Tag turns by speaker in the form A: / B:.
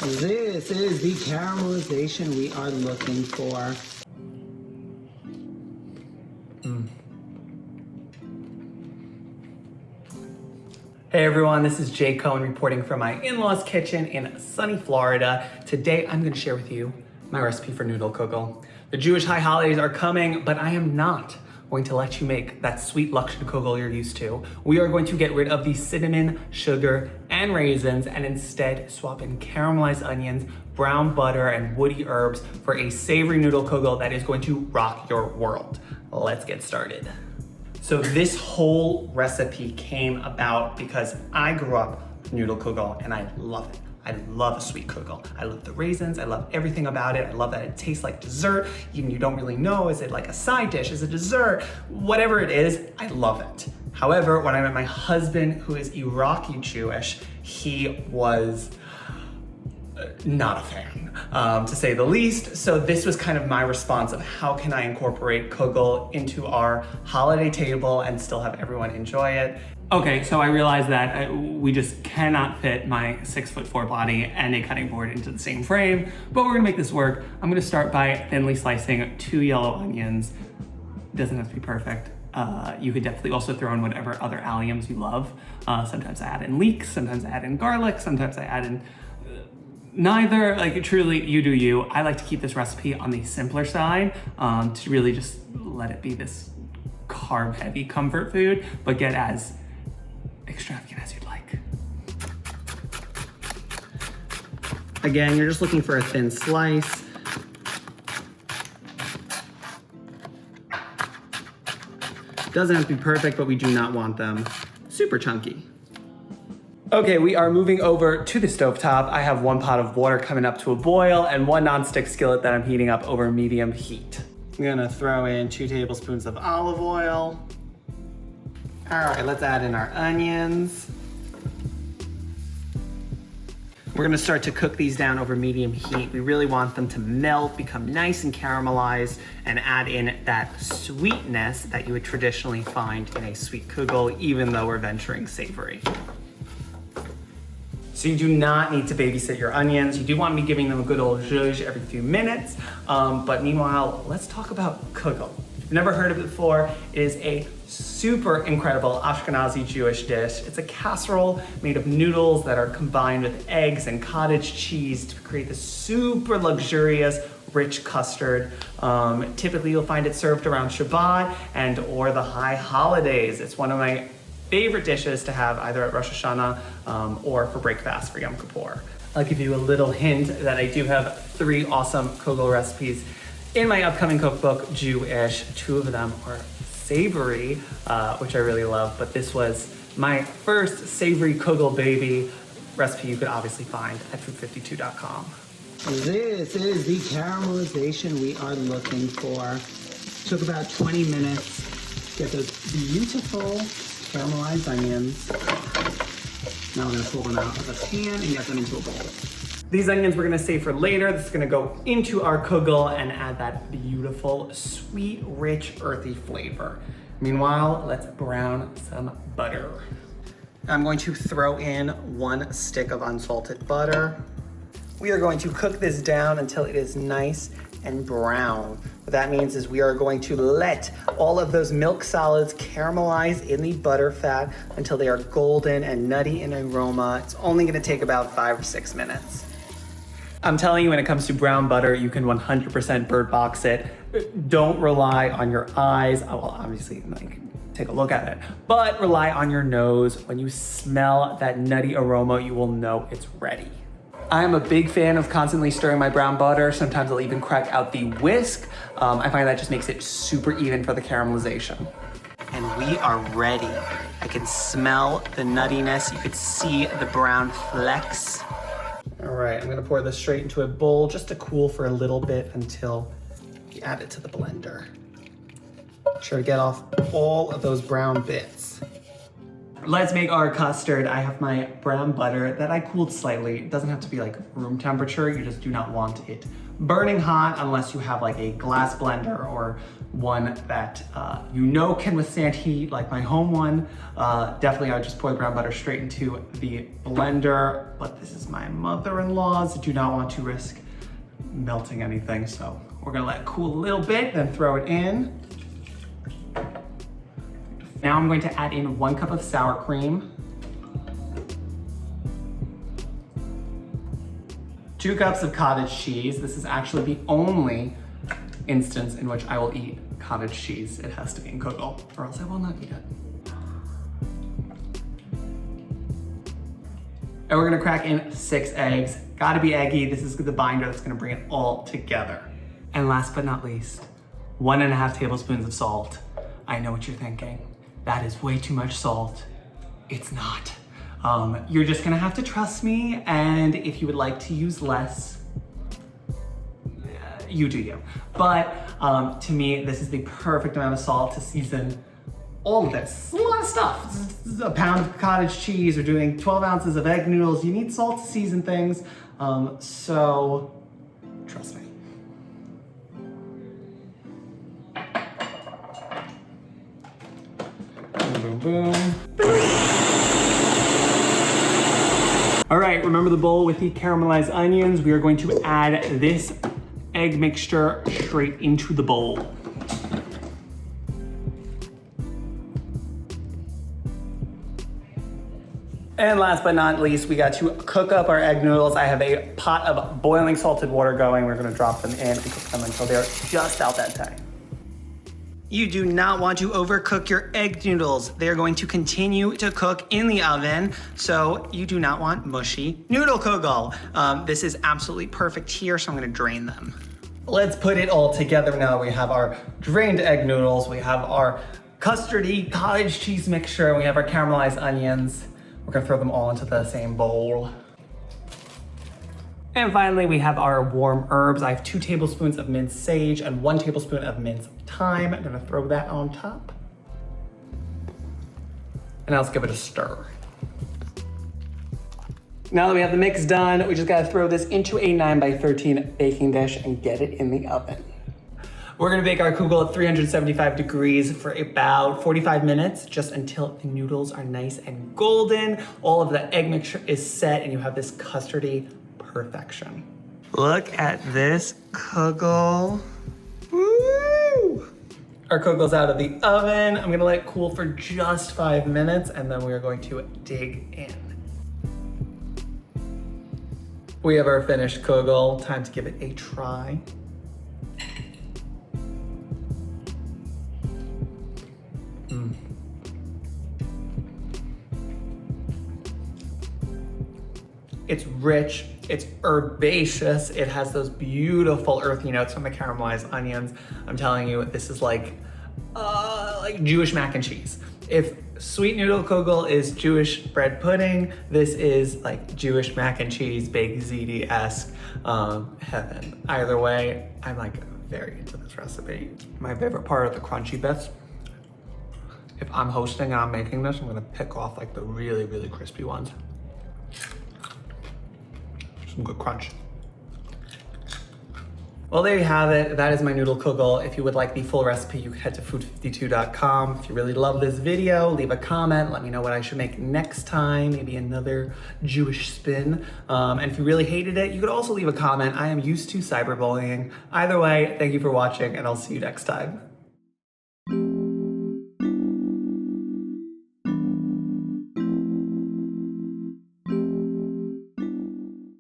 A: This is the caramelization we are looking for.
B: Hey everyone, this is Jay Cohen reporting from my in-laws kitchen in sunny Florida. Today I'm going to share with you my recipe for Noodle Kugel. The Jewish high holidays are coming, but I am not going to let you make that sweet luxury kugel you're used to. We are going to get rid of the cinnamon, sugar, and raisins and instead swap in caramelized onions, brown butter, and woody herbs for a savory noodle kugel that is going to rock your world. Let's get started. So this whole recipe came about because I grew up with Noodle Kugel and I love it. I love a sweet kugel. I love the raisins, I love everything about it. I love that it tastes like dessert. Even you don't really know, is it like a side dish, is it dessert? Whatever it is, I love it. However, when I met my husband, who is Iraqi Jewish, he was not a fan, to say the least. So this was kind of my response of how can I incorporate kugel into our holiday table and still have everyone enjoy it. Okay, so I realized that we just cannot fit my 6'4" body and a cutting board into the same frame, but we're gonna make this work. I'm gonna start by thinly slicing 2 yellow onions. It doesn't have to be perfect. You could definitely also throw in whatever other alliums you love. Sometimes I add in leeks, sometimes I add in garlic, sometimes I add in neither. Like, truly, you do you. I like to keep this recipe on the simpler side to really just let it be this carb-heavy comfort food, but get as extravagant as you'd like. Again, you're just looking for a thin slice. Doesn't have to be perfect, but we do not want them super chunky. Okay, we are moving over to the stovetop. I have 1 pot of water coming up to a boil and 1 nonstick skillet that I'm heating up over medium heat. I'm gonna throw in 2 tablespoons of olive oil. All right, let's add in our onions. We're gonna start to cook these down over medium heat. We really want them to melt, become nice and caramelized, and add in that sweetness that you would traditionally find in a sweet kugel, even though we're venturing savory. So you do not need to babysit your onions. You do want to be giving them a good old zhuzh every few minutes. But meanwhile, let's talk about kugel. If you've never heard of it before, it is a super incredible Ashkenazi Jewish dish. It's a casserole made of noodles that are combined with eggs and cottage cheese to create this super luxurious, rich custard. Typically you'll find it served around Shabbat and or the high holidays. It's one of my favorite dishes to have either at Rosh Hashanah or for breakfast for Yom Kippur. I'll give you a little hint that I do have 3 awesome kugel recipes in my upcoming cookbook, Jewish. 2 of them are savory, which I really love, but this was my first savory kugel baby recipe you could obviously find at food52.com.
A: This is the caramelization we are looking for. Took about 20 minutes. Get those beautiful caramelized onions. Now we're gonna pull them out of the pan and get them into a bowl. These onions we're gonna save for later. This is gonna go into our kugel and add that beautiful, sweet, rich, earthy flavor. Meanwhile, let's brown some butter. I'm going to throw in 1 stick of unsalted butter. We are going to cook this down until it is nice and brown. What that means is we are going to let all of those milk solids caramelize in the butter fat until they are golden and nutty in aroma. It's only gonna take about 5 or 6 minutes. I'm telling you, when it comes to brown butter, you can 100% bird box it. Don't rely on your eyes. I will obviously take a look at it, but rely on your nose. When you smell that nutty aroma, you will know it's ready. I am a big fan of constantly stirring my brown butter. Sometimes I'll even crack out the whisk. I find that just makes it super even for the caramelization. And we are ready. I can smell the nuttiness. You could see the brown flecks. All right, I'm gonna pour this straight into a bowl just to cool for a little bit until we add it to the blender. Make sure to get off all of those brown bits.
B: Let's make our custard. I have my brown butter that I cooled slightly. It doesn't have to be like room temperature. You just do not want it burning hot unless you have like a glass blender or one that you know can withstand heat, like my home one. Definitely I would just pour the brown butter straight into the blender, but this is my mother-in-law's. Do not want to risk melting anything, so we're gonna let it cool a little bit, then throw it in. Now I'm going to add in 1 cup of sour cream, 2 cups of cottage cheese. This is actually the only instance in which I will eat cottage cheese. It has to be in kugel, or else I will not eat it. And we're gonna crack in 6 eggs. Gotta be eggy. This is the binder that's gonna bring it all together. And last but not least, 1.5 tablespoons of salt. I know what you're thinking. That is way too much salt. It's not. You're just gonna have to trust me, and if you would like to use less, you do you. But to me, this is the perfect amount of salt to season all of this. It's a lot of stuff. This is a pound of cottage cheese. We're doing 12 ounces of egg noodles. You need salt to season things, so trust me. Boom, boom, boom. All right, remember the bowl with the caramelized onions. We are going to add this egg mixture straight into the bowl. And last but not least, we got to cook up our egg noodles. I have a pot of boiling salted water going. We're gonna drop them in and cook them until they're just al dente. You do not want to overcook your egg noodles. They're going to continue to cook in the oven, so you do not want mushy noodle kugel. This is absolutely perfect here, so I'm gonna drain them. Let's put it all together now. We have our drained egg noodles, we have our custardy cottage cheese mixture, and we have our caramelized onions. We're gonna throw them all into the same bowl. And finally, we have our warm herbs. I have 2 tablespoons of minced sage and 1 tablespoon of minced thyme. I'm gonna throw that on top. And now let's give it a stir. Now that we have the mix done, we just gotta throw this into a 9x13 baking dish and get it in the oven. We're gonna bake our kugel at 375 degrees for about 45 minutes, just until the noodles are nice and golden. All of the egg mixture is set and you have this custardy perfection. Look at this kugel. Woo! Our kugel's out of the oven. I'm gonna let it cool for just 5 minutes and then we are going to dig in. We have our finished kugel. Time to give it a try. It's rich, it's herbaceous, it has those beautiful earthy notes from the caramelized onions. I'm telling you, this is like Jewish mac and cheese. If sweet noodle kugel is Jewish bread pudding, this is like Jewish mac and cheese, baked ziti-esque heaven. Either way, I'm like very into this recipe. My favorite part are the crunchy bits. If I'm hosting and I'm making this, I'm gonna pick off like the really, really crispy ones. Some good crunch. Well, there you have it. That is my noodle kugel. If you would like the full recipe, you can head to food52.com. If you really love this video, leave a comment. Let me know what I should make next time. Maybe another Jewish spin. And if you really hated it, you could also leave a comment. I am used to cyberbullying. Either way, thank you for watching and I'll see you next time.